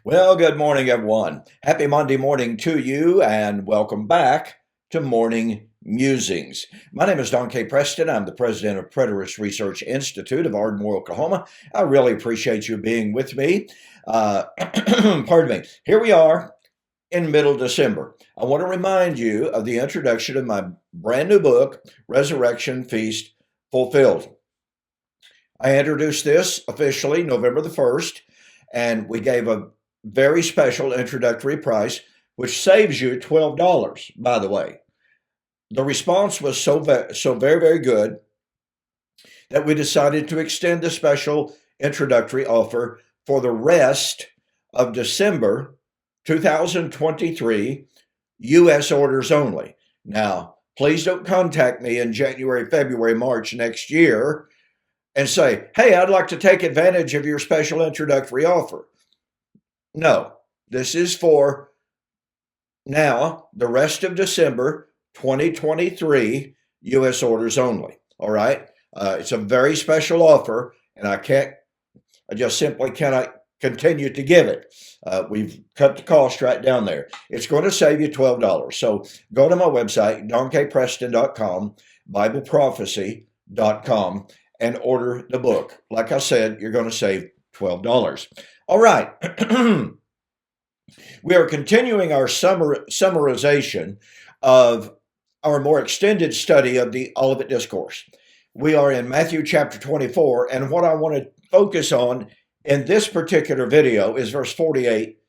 Well, good morning, everyone. Happy Monday morning to you, and welcome back to Morning Musings. My name is Don K. Preston. I'm the president of Preterist Research Institute of Ardmore, Oklahoma. I really appreciate you being with me. Pardon me. Here we are in middle December. I want to remind you of the introduction of my brand new book, Resurrection Feast Fulfilled. I introduced this officially November the 1st, and we gave a very special introductory price, which saves you $12, by the way. The response was so very, very good that we decided to extend the special introductory offer for the rest of December 2023, U.S. orders only. Now, please don't contact me in January, February, March next year and say, hey, I'd like to take advantage of your special introductory offer. No, this is for now, the rest of December 2023, U.S. orders only. All right. It's a very special offer, and I just simply cannot continue to give it. We've cut the cost right down there. It's going to save you $12. So go to my website, donkpreston.com, BibleProphecy.com, and order the book. Like I said, you're going to save $12. All right. We are continuing our summarization of our more extended study of the Olivet Discourse. We are in Matthew chapter 24, and what I want to focus on in this particular video is verse 48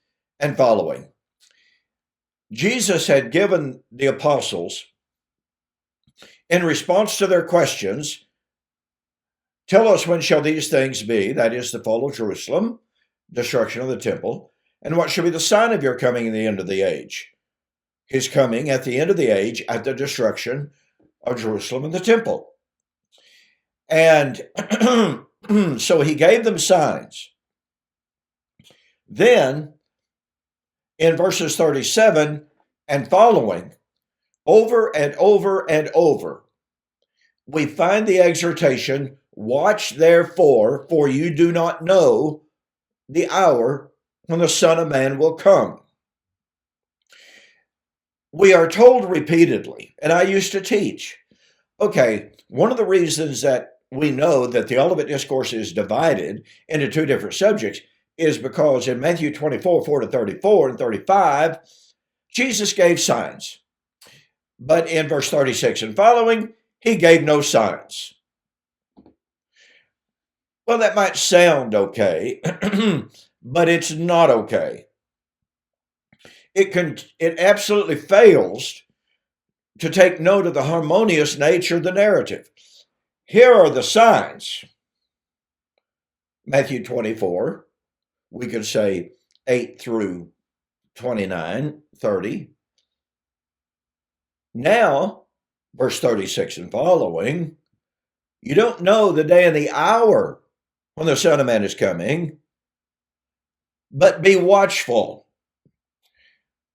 and following. Jesus had given the apostles, in response to their questions, tell us when shall these things be, that is the fall of Jerusalem, destruction of the temple, and what shall be the sign of your coming in the end of the age? His coming at the end of the age at the destruction of Jerusalem and the temple. And so he gave them signs. Then in verses 37 and following, over and over and over, we find the exhortation, watch therefore, for you do not know the hour when the Son of Man will come. We are told repeatedly, and I used to teach, okay, one of the reasons that we know that the Olivet Discourse is divided into two different subjects is because in Matthew 24, 4 to 34 and 35, Jesus gave signs. But in verse 36 and following, he gave no signs. Well, that might sound okay, but it's not okay. It absolutely fails to take note of the harmonious nature of the narrative. Here are the signs. Matthew 24, we could say 8 through 29, 30. Now, verse 36 and following, you don't know the day and the hour when the Son of Man is coming, but be watchful.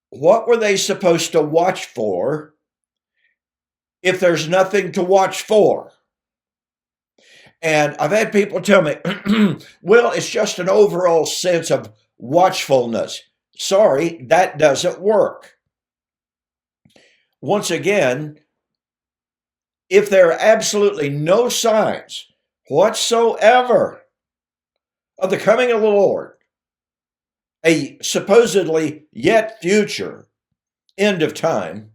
What were they supposed to watch for if there's nothing to watch for? And I've had people tell me, well, it's just an overall sense of watchfulness. Sorry, that doesn't work. Once again, if there are absolutely no signs whatsoever of the coming of the Lord, a supposedly yet future end of time,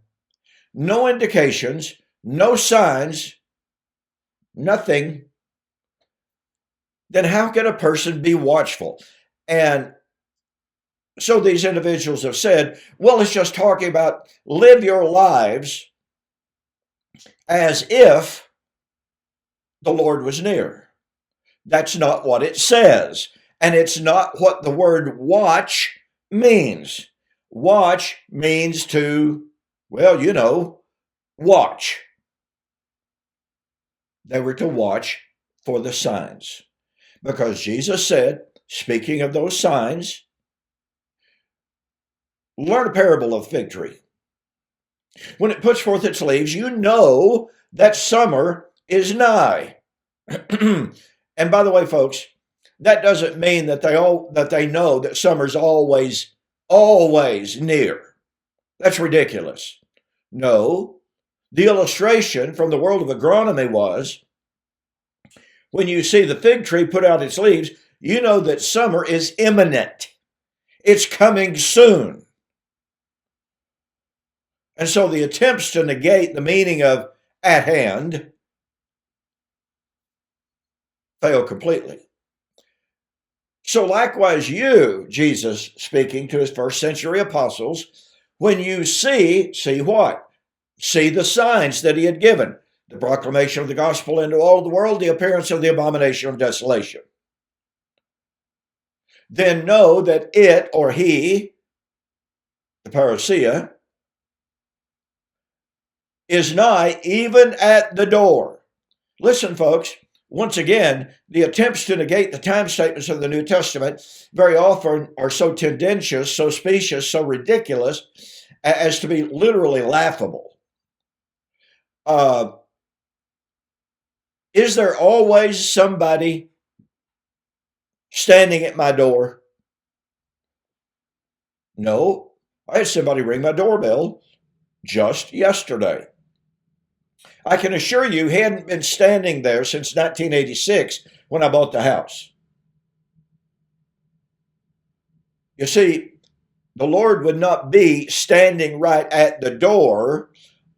no indications, no signs, nothing, then how can a person be watchful? And so these individuals have said, well, it's just talking about live your lives as if the Lord was near. That's not what it says. And it's not what the word watch means. Watch means to, well, watch. They were to watch for the signs. Because Jesus said, speaking of those signs, learn a parable of fig tree. When it puts forth its leaves, you know that summer is nigh. And by the way, folks, that doesn't mean that they know that summer's always near. That's ridiculous. No, the illustration from the world of agronomy was when you see the fig tree put out its leaves, you know that summer is imminent. It's coming soon. And so the attempts to negate the meaning of at hand fail completely. So likewise you, Jesus speaking to his first century apostles, when you see what? See the signs that he had given. The proclamation of the gospel into all the world, the appearance of the abomination of desolation. Then know that it or he, the Parousia, is nigh even at the door. Listen, folks, once again, the attempts to negate the time statements of the New Testament very often are so tendentious, so specious, so ridiculous as to be literally laughable. Is there always somebody standing at my door? No, I had somebody ring my doorbell just yesterday. I can assure you he hadn't been standing there since 1986 when I bought the house. You see, the Lord would not be standing right at the door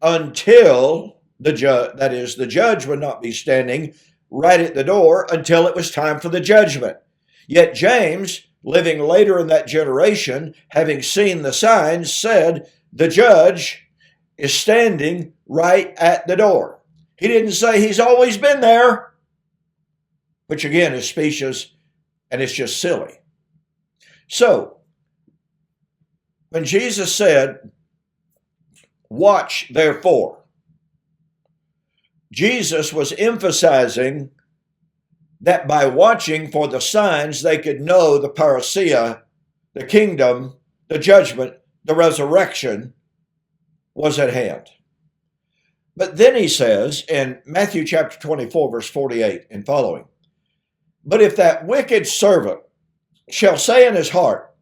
until the judge, that is, the judge would not be standing right at the door until it was time for the judgment. Yet James, living later in that generation, having seen the signs, said, the judge is standing right at the door. He didn't say he's always been there, which again is specious and it's just silly. So, when Jesus said, watch therefore, Jesus was emphasizing that by watching for the signs, they could know the parousia, the kingdom, the judgment, the resurrection was at hand. But then he says in Matthew chapter 24, verse 48 and following, but if that wicked servant shall say in his heart,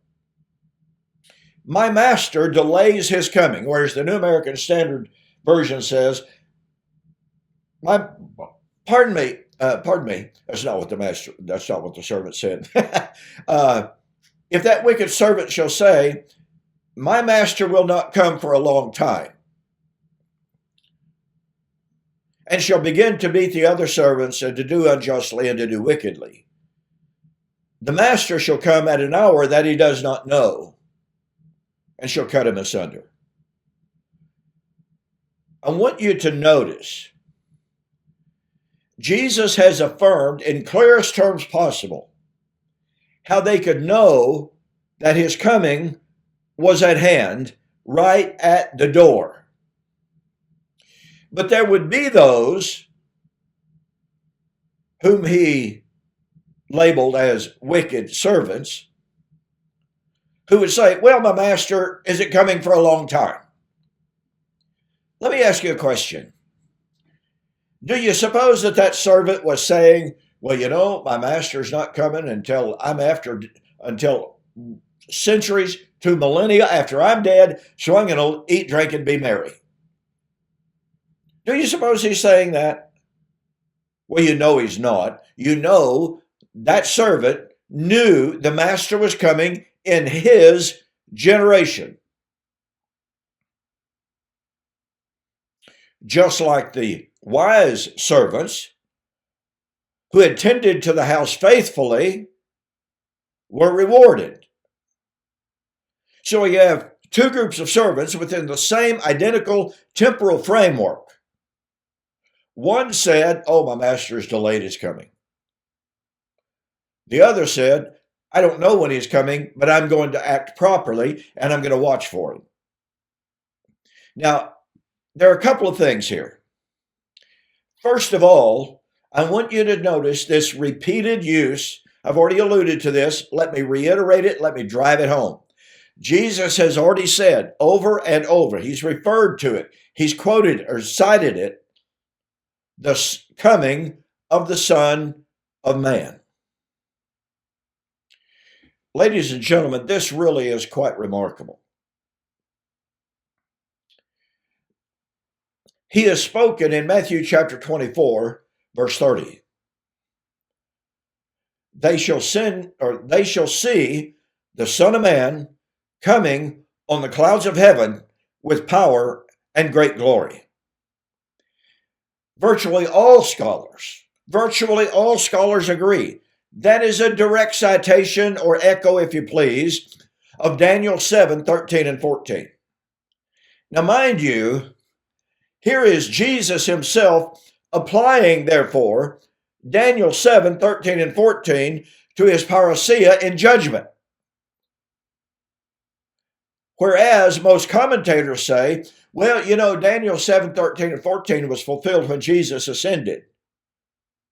my master delays his coming, whereas the New American Standard Version says, pardon me, that's not what the servant said. If that wicked servant shall say, my master will not come for a long time, and shall begin to beat the other servants and to do unjustly and to do wickedly, the master shall come at an hour that he does not know, and shall cut him asunder. I want you to notice, Jesus has affirmed in clearest terms possible how they could know that his coming was at hand, right at the door. But there would be those whom he labeled as wicked servants who would say, well, my master isn't coming for a long time. Let me ask you a question. Do you suppose that servant was saying, well, you know, my master's not coming until centuries to millennia after I'm dead, so I'm going to eat, drink, and be merry? Do you suppose he's saying that? Well, you know he's not. You know that servant knew the master was coming in his generation. Just like the wise servants who had tended to the house faithfully were rewarded. So we have two groups of servants within the same identical temporal framework. One said, oh, my master is delayed his coming. The other said, I don't know when he's coming, but I'm going to act properly and I'm going to watch for him. Now, there are a couple of things here. First of all, I want you to notice this repeated use. I've already alluded to this. Let me reiterate it. Let me drive it home. Jesus has already said over and over, he's referred to it. He's quoted or cited it, the coming of the Son of Man. ladies and gentlemen, this really is quite remarkable. He has spoken in Matthew chapter 24, verse 30. They shall see the Son of Man coming on the clouds of heaven with power and great glory. Virtually all scholars agree that is a direct citation, or echo, if you please, of Daniel 7, 13 and 14. Now, mind you, here is Jesus himself applying, therefore, Daniel 7, 13 and 14 to his parousia in judgment. Whereas most commentators say, well, Daniel 7, 13 and 14 was fulfilled when Jesus ascended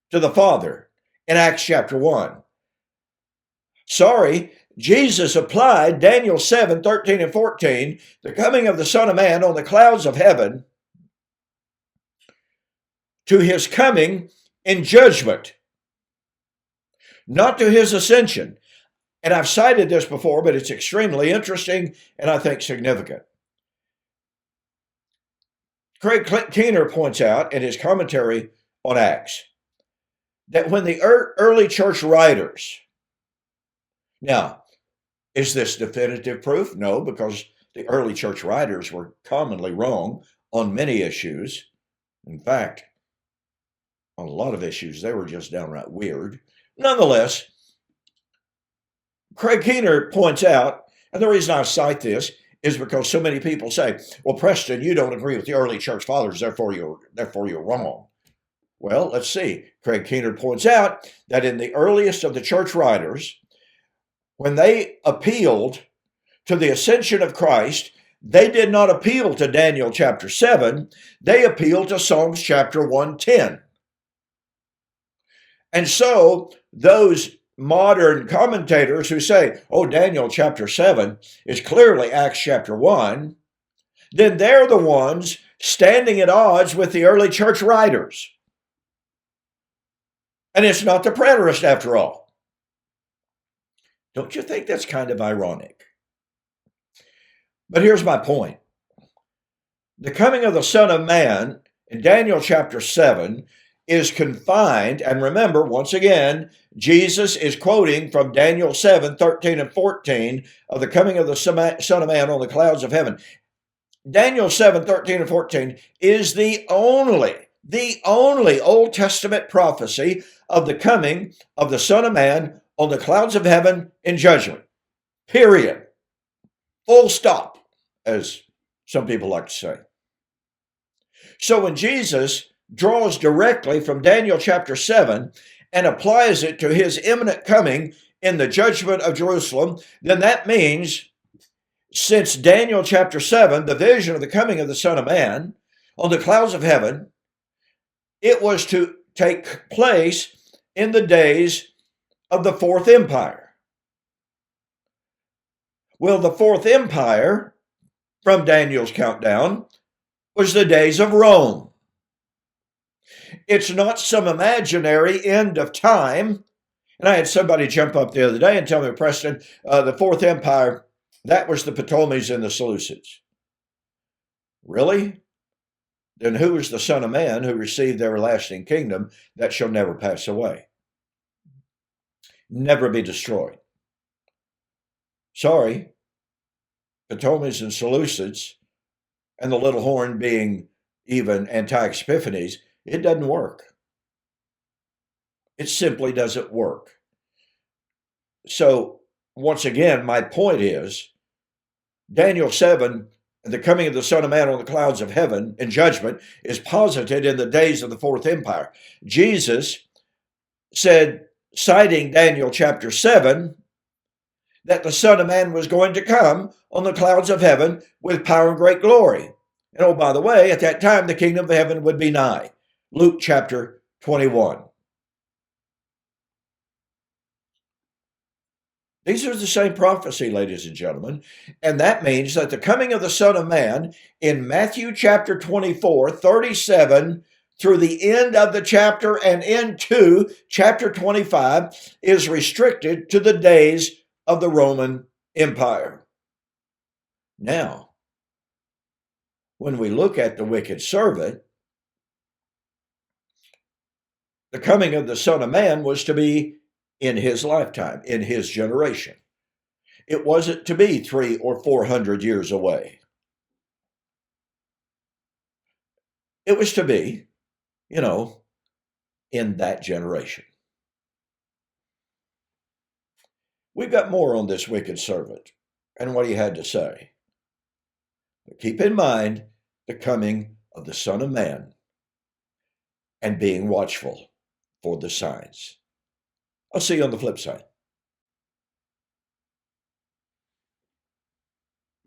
to the Father in Acts chapter 1. Sorry, Jesus applied Daniel 7, 13 and 14, the coming of the Son of Man on the clouds of heaven, to his coming in judgment, not to his ascension. And I've cited this before, but it's extremely interesting and I think significant. Craig Keener points out in his commentary on Acts that when the early church writers, now, is this definitive proof? No, because the early church writers were commonly wrong on many issues. In fact, on a lot of issues, they were just downright weird. Nonetheless, Craig Keener points out, and the reason I cite this is because so many people say, well, Preston, you don't agree with the early church fathers, therefore you're wrong. Well, let's see. Craig Keener points out that in the earliest of the church writers, when they appealed to the ascension of Christ, they did not appeal to Daniel chapter 7, they appealed to Psalms chapter 110. And so those modern commentators who say, oh, Daniel chapter 7 is clearly Acts chapter 1, then they're the ones standing at odds with the early church writers. And it's not the preterist after all. Don't you think that's kind of ironic? But here's my point. The coming of the Son of Man in Daniel chapter 7 is confined, and remember, once again, Jesus is quoting from Daniel 7, 13 and 14 of the coming of the Son of Man on the clouds of heaven. Daniel 7, 13 and 14 is the only Old Testament prophecy of the coming of the Son of Man on the clouds of heaven in judgment. Period. Full stop, as some people like to say. So when Jesus draws directly from Daniel chapter 7 and applies it to his imminent coming in the judgment of Jerusalem, then that means, since Daniel chapter 7, the vision of the coming of the Son of Man on the clouds of heaven, it was to take place in the days of the Fourth Empire. Well, the Fourth Empire, from Daniel's countdown, was the days of Rome. It's not some imaginary end of time. And I had somebody jump up the other day and tell me, Preston, the Fourth Empire, that was the Ptolemies and the Seleucids. Really? Then who is the Son of Man who received the everlasting kingdom that shall never pass away? Never be destroyed. Sorry, Ptolemies and Seleucids, and the little horn being even Antiochus Epiphanes, it doesn't work. It simply doesn't work. So, once again, my point is, Daniel 7, the coming of the Son of Man on the clouds of heaven in judgment, is posited in the days of the Fourth Empire. Jesus said, citing Daniel chapter 7, that the Son of Man was going to come on the clouds of heaven with power and great glory. And oh, by the way, at that time, the kingdom of heaven would be nigh. Luke chapter 21. These are the same prophecy, ladies and gentlemen. And that means that the coming of the Son of Man in Matthew chapter 24, 37 through the end of the chapter and into chapter 25 is restricted to the days of the Roman Empire. Now, when we look at the wicked servant, the coming of the Son of Man was to be in his lifetime, in his generation. It wasn't to be 300 or 400 years away. It was to be, in that generation. We've got more on this wicked servant and what he had to say. But keep in mind the coming of the Son of Man and being watchful for the signs. I'll see you on the flip side.